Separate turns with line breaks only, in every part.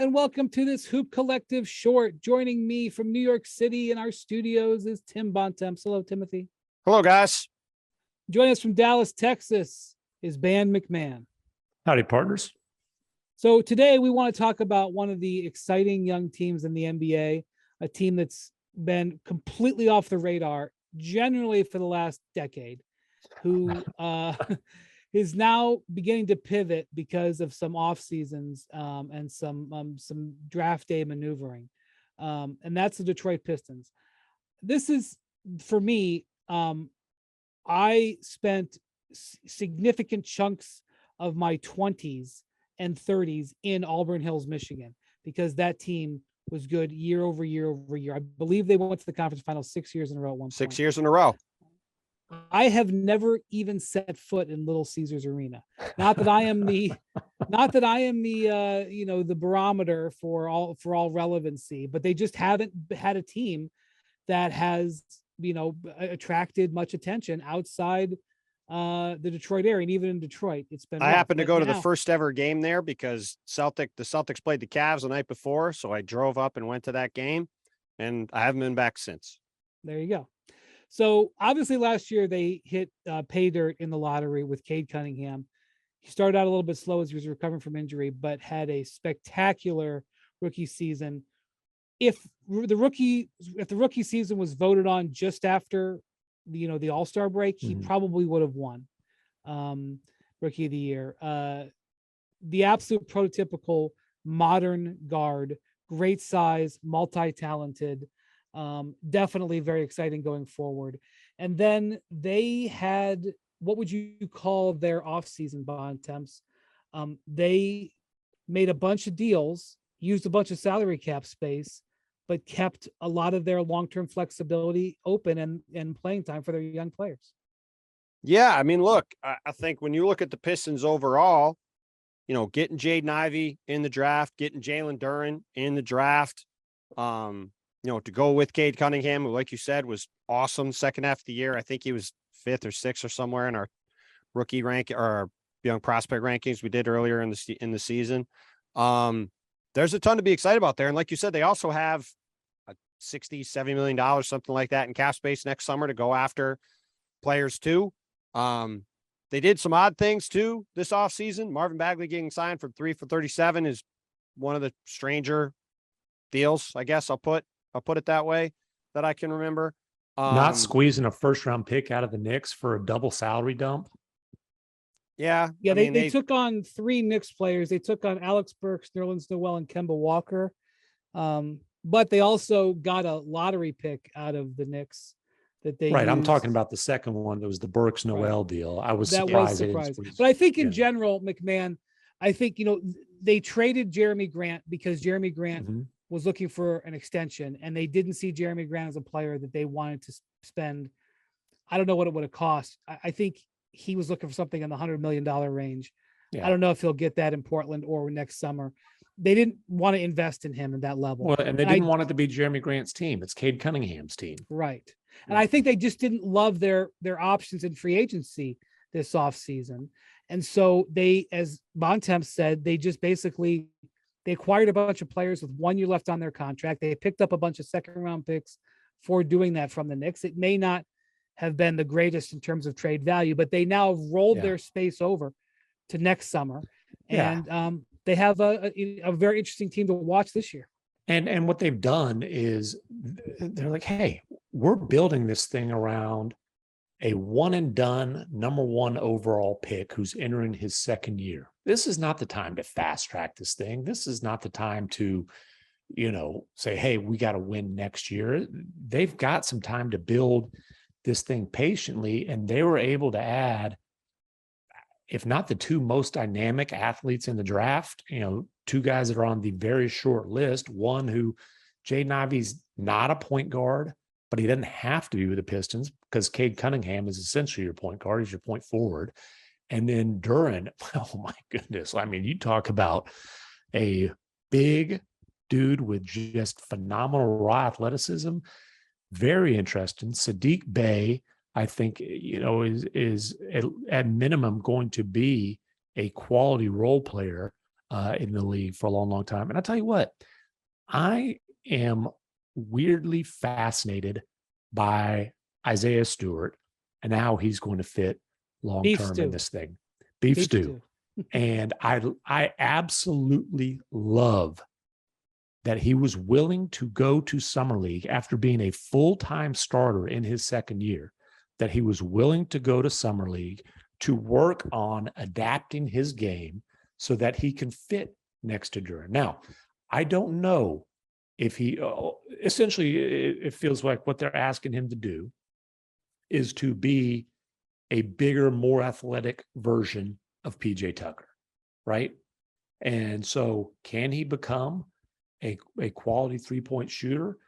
and welcome to this Hoop Collective short. Joining me from New York City in our studios is Tim Bontemps. Hello, Timothy.
Hello, guys.
Joining us from Dallas, Texas is Bontemps MacMahon.
Howdy, partners.
So today we want to talk about one of the exciting young teams in the NBA, a team that's been completely off the radar generally for the last decade, who is now beginning to pivot because of some off seasons and some draft day maneuvering, and that's the Detroit Pistons. This is, for me, I spent significant chunks of my 20s and 30s in Auburn Hills, Michigan, because that team was good year over year over year. I believe they went to the conference finals 6 years in a row at one point.
6 years in a row.
I have never even set foot in Little Caesars Arena. Not that I am the the barometer for all relevancy, but they just haven't had a team that has, attracted much attention outside the Detroit area. And even in Detroit, it's been
I happened to go to the first ever game there because the Celtics played the Cavs the night before. So I drove up and went to that game, and I haven't been back since.
There you go. So obviously last year they hit pay dirt in the lottery with Cade Cunningham. He started out a little bit slow as he was recovering from injury, but had a spectacular rookie season. If the rookie season was voted on just after the All-Star break, he probably would have won Rookie of the Year. The absolute prototypical modern guard, great size, multi-talented. Definitely very exciting going forward. And then they had, what would you call their offseason, Bontemps? They made a bunch of deals, used a bunch of salary cap space, but kept a lot of their long-term flexibility open and playing time for their young players.
Yeah, I mean, look, I think when you look at the Pistons overall, getting Jaden Ivey in the draft, getting Jalen Duren in the draft, to go with Cade Cunningham, who, like you said, was awesome second half of the year. I think he was 5th or 6th or somewhere in our rookie rank or our young prospect rankings we did earlier in the season. There's a ton to be excited about there. And like you said, they also have a $60-70 million, something like that, in cap space next summer to go after players too. They did some odd things too this offseason. Marvin Bagley getting signed for 3 for $37 is one of the stranger deals, I guess I'll put it that way, that I can remember.
Not squeezing a first-round pick out of the Knicks for a double salary dump.
Yeah.
They took on 3 Knicks players. They took on Alex Burks, Nerlens Noel, and Kemba Walker. But they also got a lottery pick out of the Knicks that they used.
I'm talking about the second one. That was the Burks Noel deal. I was surprised.
But I think in general, McMahon, I think, they traded Jeremy Grant because Jeremy Grant was looking for an extension, and they didn't see Jeremy Grant as a player that they wanted to spend. I don't know what it would have cost. I think he was looking for something in the $100 million range. Yeah. I don't know if he'll get that in Portland or next summer. They didn't want to invest in him at that level.
Well, and they didn't want it to be Jeremy Grant's team. It's Cade Cunningham's team.
Right. And I think they just didn't love their options in free agency this offseason. And so they, as Bontemps said, they just basically they acquired a bunch of players with 1 year left on their contract. They picked up a bunch of second-round picks for doing that from the Knicks. It may not have been the greatest in terms of trade value, but they now rolled their space over to next summer. And they have a very interesting team to watch this year.
And what they've done is they're like, hey, we're building this thing around a one and done number 1 overall pick who's entering his second year. This is not the time to fast track this thing. This is not the time to, say, hey, we got to win next year. They've got some time to build this thing patiently, and they were able to add, if not the 2 most dynamic athletes in the draft, 2 guys that are on the very short list. One who, Jaden Ivey's not a point guard, but he doesn't have to be with the Pistons because Cade Cunningham is essentially your point guard. He's your point forward. And then Duren, oh my goodness. I mean, you talk about a big dude with just phenomenal raw athleticism. Very interesting. Sadiq Bey, I think, is at minimum going to be a quality role player. in the league for a long, long time. And I tell you what, I am weirdly fascinated by Isaiah Stewart and how he's going to fit long-term in this thing. Beef stew. And I absolutely love that he was willing to go to Summer League after being a full-time starter in his second year, that he was willing to go to Summer League to work on adapting his game so that he can fit next to Duren. Now, I don't know if he essentially, it feels like what they're asking him to do is to be a bigger, more athletic version of PJ Tucker, right? And so can he become a quality 3-point shooter?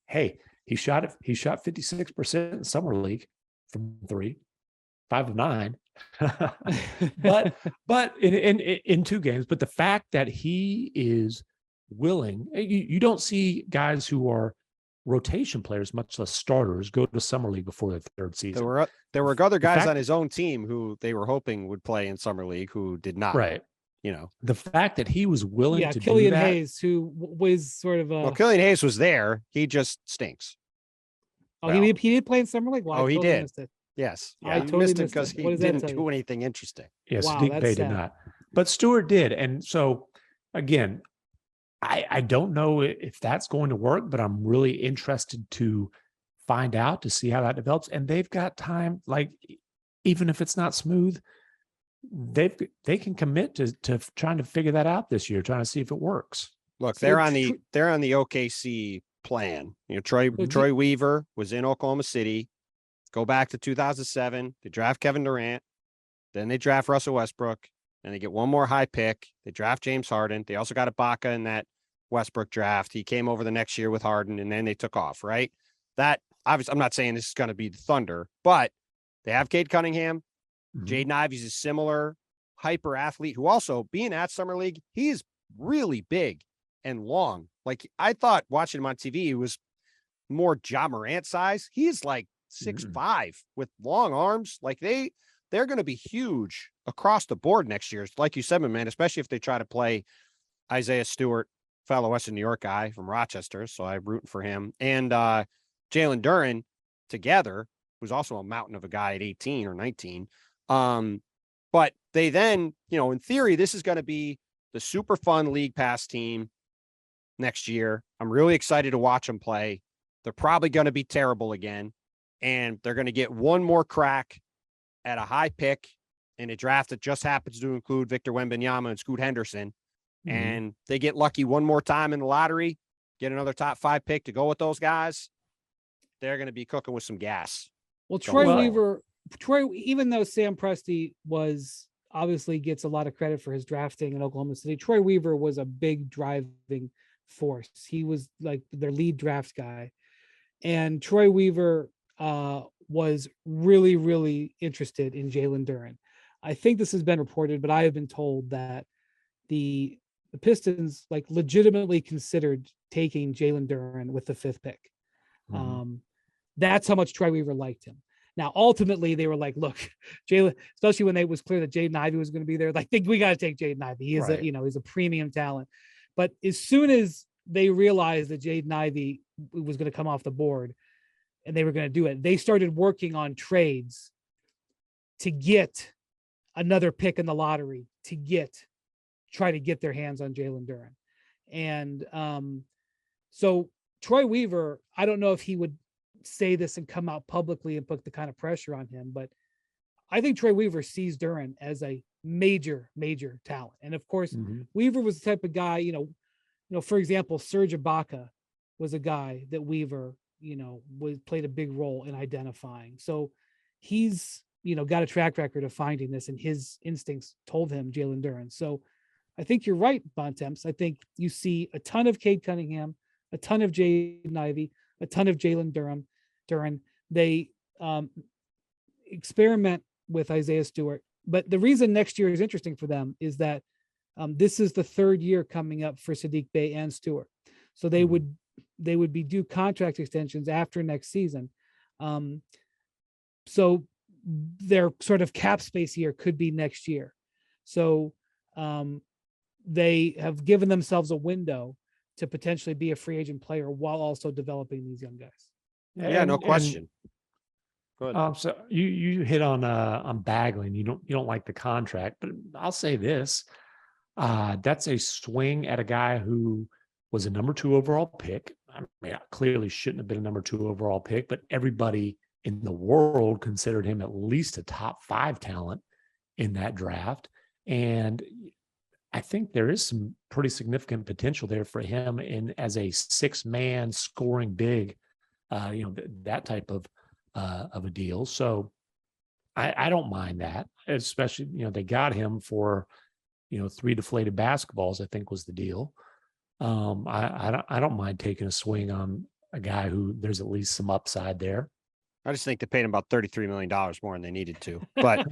Hey, he shot 56% in Summer League from 3, 5 of 9. but in 2 games. But the fact that he is willing, you don't see guys who are rotation players, much less starters, go to Summer League before their 3rd season.
There were other guys on his own team who they were hoping would play in Summer League who did not.
Right.
You know,
the fact that he was willing to
Killian
do that.
Hayes, who was sort of a.
Well, Killian Hayes was there. He just stinks.
Oh, he did play in Summer League. Wow,
he did.
Missed it.
Yes.
I
Yeah,
totally
missed it
missed
because
it.
he didn't do anything interesting.
Yes,
wow,
Sadiq Bey did not. But Stewart did. And so, again, I don't know if that's going to work, but I'm really interested to find out, to see how that develops. And they've got time, like, even if it's not smooth, they can commit to trying to figure that out this year, trying to see if it works.
Look, they're on the OKC plan. You know, Troy Weaver was in Oklahoma City. Go back to 2007. They draft Kevin Durant. Then they draft Russell Westbrook. And they get one more high pick. They draft James Harden. They also got Ibaka in that Westbrook draft. He came over the next year with Harden, and then they took off, right? That, obviously, I'm not saying this is going to be the Thunder, but they have Cade Cunningham. Jaden Ivey's a similar hyper athlete who also, being at Summer League, he is really big and long. Like, I thought watching him on TV, he was more Ja Morant size. He's like 6'5" with long arms. Like, they're going to be huge across the board next year. Like you said, man, especially if they try to play Isaiah Stewart, fellow Western New York guy from Rochester. So I'm rooting for him. And Jalen Duren together, who's also a mountain of a guy at 18 or 19. But they then, in theory, this is going to be the super fun League Pass team next year. I'm really excited to watch them play. They're probably going to be terrible again. And they're going to get one more crack at a high pick in a draft that just happens to include Victor Wembanyama and Scoot Henderson. And they get lucky one more time in the lottery, get another top 5 pick to go with those guys. They're going to be cooking with some gas.
Well, Troy, even though Sam Presti obviously gets a lot of credit for his drafting in Oklahoma City, Troy Weaver was a big driving force. He was like their lead draft guy. And Troy Weaver was really, really interested in Jalen Duren. I think this has been reported, but I have been told that the Pistons like legitimately considered taking Jalen Duren with the 5th pick. That's how much Troy Weaver liked him. Now, ultimately, they were like, look, Jalen, especially when it was clear that Jaden Ivey was going to be there, like, we got to take Jaden Ivey. He is he's a premium talent. But as soon as they realized that Jaden Ivey was going to come off the board and they were going to do it, they started working on trades to get another pick in the lottery to try to get their hands on Jalen Duren. And so Troy Weaver, I don't know if he would say this and come out publicly and put the kind of pressure on him, but I think Troy Weaver sees Duren as a major, major talent. And of course, Weaver was the type of guy, for example, Serge Ibaka was a guy that Weaver, played a big role in identifying. So he's, got a track record of finding this, and his instincts told him Jalen Duren. So I think you're right, Bontemps. I think you see a ton of Cade Cunningham, a ton of Jaden Ivey, a ton of Jalen Duren. They experiment with Isaiah Stewart. But the reason next year is interesting for them is that this is the 3rd year coming up for Sadiq Bey and Stewart. So they would be due contract extensions after next season. So their sort of cap space here could be next year. So they have given themselves a window to potentially be a free agent player while also developing these young guys.
Yeah, no question. Go ahead.
So you hit on Bagley, and you don't like the contract, but I'll say this: that's a swing at a guy who was a number 2 overall pick. I mean, clearly shouldn't have been a number 2 overall pick, but everybody in the world considered him at least a top 5 talent in that draft. And I think there is some pretty significant potential there for him in as a 6-man scoring big, that type of a deal. So I don't mind that, especially, they got him for, 3 deflated basketballs, I think was the deal. I don't mind taking a swing on a guy who there's at least some upside there.
I just think they paid him about $33 million more than they needed to, but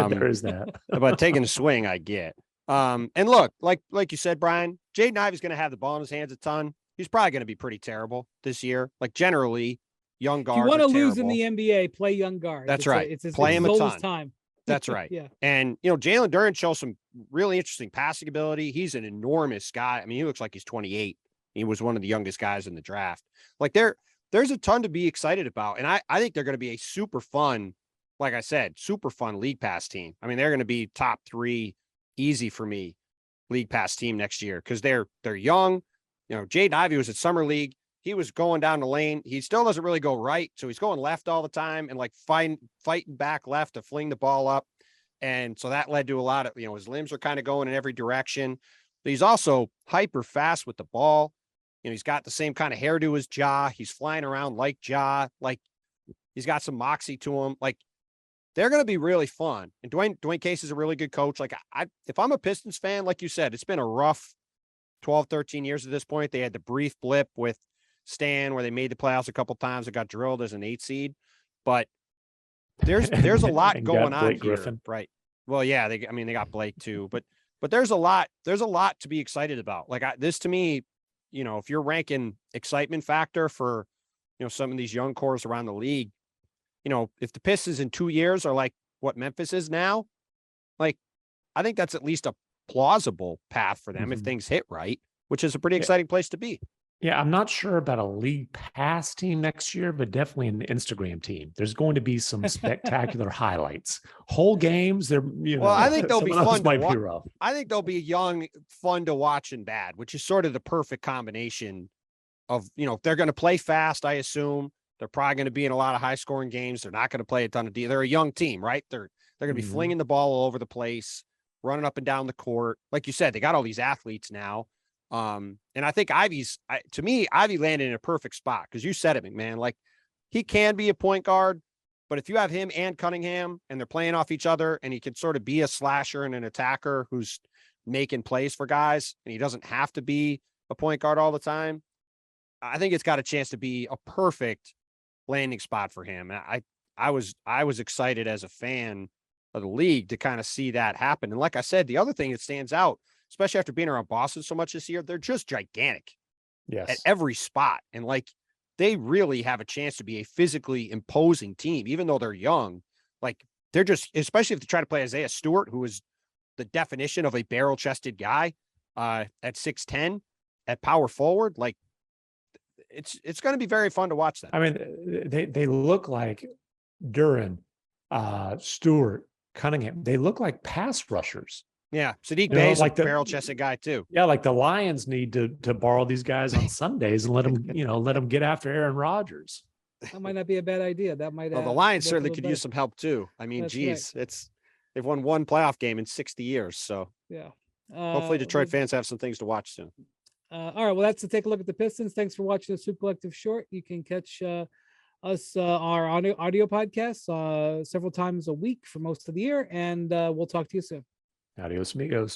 there is that.
But taking a swing, I get. And look, like you said, Brian, Jaden Ivey's going to have the ball in his hands a ton. He's probably going to be pretty terrible this year. Like generally, young guards.
If you want to lose
terrible.
in the NBA, play young guards.
That's right.
It's
play him a ton.
Time.
That's right.
Yeah.
And Jalen Duren shows some really interesting passing ability. He's an enormous guy. I mean, he looks like he's 28. He was one of the youngest guys in the draft. Like there's a ton to be excited about. And I think they're going to be a super fun, like I said, super fun league pass team. I mean, they're going to be top 3 easy for me league pass team next year because they're young. Jaden Ivey was at summer league. He was going down the lane. He still doesn't really go right. So he's going left all the time and like fighting back left to fling the ball up. And so that led to a lot of, his limbs are kind of going in every direction. But he's also hyper fast with the ball. He's got the same kind of hairdo as Ja. He's flying around like Ja. Like he's got some moxie to him. Like they're going to be really fun. And Dwayne Case is a really good coach. Like if I'm a Pistons fan, like you said, it's been a rough 12, 13 years at this point. They had the brief blip with Stan where they made the playoffs a couple times. It got drilled as an 8 seed, but there's a lot going on here, Griffin. Right? Well, yeah, they got Blake too, but there's a lot to be excited about. Like this to me, if you're ranking excitement factor for, some of these young cores around the league, if the Pistons in 2 years are like what Memphis is now, like I think that's at least a plausible path for them if things hit right, which is a pretty exciting place to be.
Yeah, I'm not sure about a league pass team next year, but definitely an Instagram team. There's going to be some spectacular highlights. Whole games,
well, I think they'll be fun to watch. I think they'll be young, fun to watch, and bad, which is sort of the perfect combination of, they're going to play fast, I assume. They're probably going to be in a lot of high-scoring games. They're not going to play a ton of They're a young team, right? They're going to be flinging the ball all over the place, running up and down the court. Like you said, they got all these athletes now. And I think Ivy landed in a perfect spot because you said it, McMahon. Like he can be a point guard, but if you have him and Cunningham and they're playing off each other and he can sort of be a slasher and an attacker who's making plays for guys and he doesn't have to be a point guard all the time, I think it's got a chance to be a perfect landing spot for him. I was excited as a fan of the league to kind of see that happen. And like I said, the other thing that stands out, especially after being around Boston so much this year, they're just gigantic at every spot. And like, they really have a chance to be a physically imposing team, even though they're young. Like they're just, especially if they try to play Isaiah Stewart, who is the definition of a barrel chested guy at 6'10" at power forward. Like it's going to be very fun to watch them.
I mean, they look like Duren, Stewart, Cunningham. They look like pass rushers.
Yeah, Sadiq Bey's like a barrel-chested guy too.
Yeah, like the Lions need to borrow these guys on Sundays and let them get after Aaron Rodgers.
That might not be a bad idea. That might.
Well, the Lions certainly could use some help too. I mean, geez, they've won one playoff game in 60 years, so yeah. Hopefully, Detroit fans have some things to watch soon.
All right, well, that's to take a look at the Pistons. Thanks for watching the Soup Collective Short. You can catch us our audio podcasts several times a week for most of the year, and we'll talk to you soon.
Adios, amigos.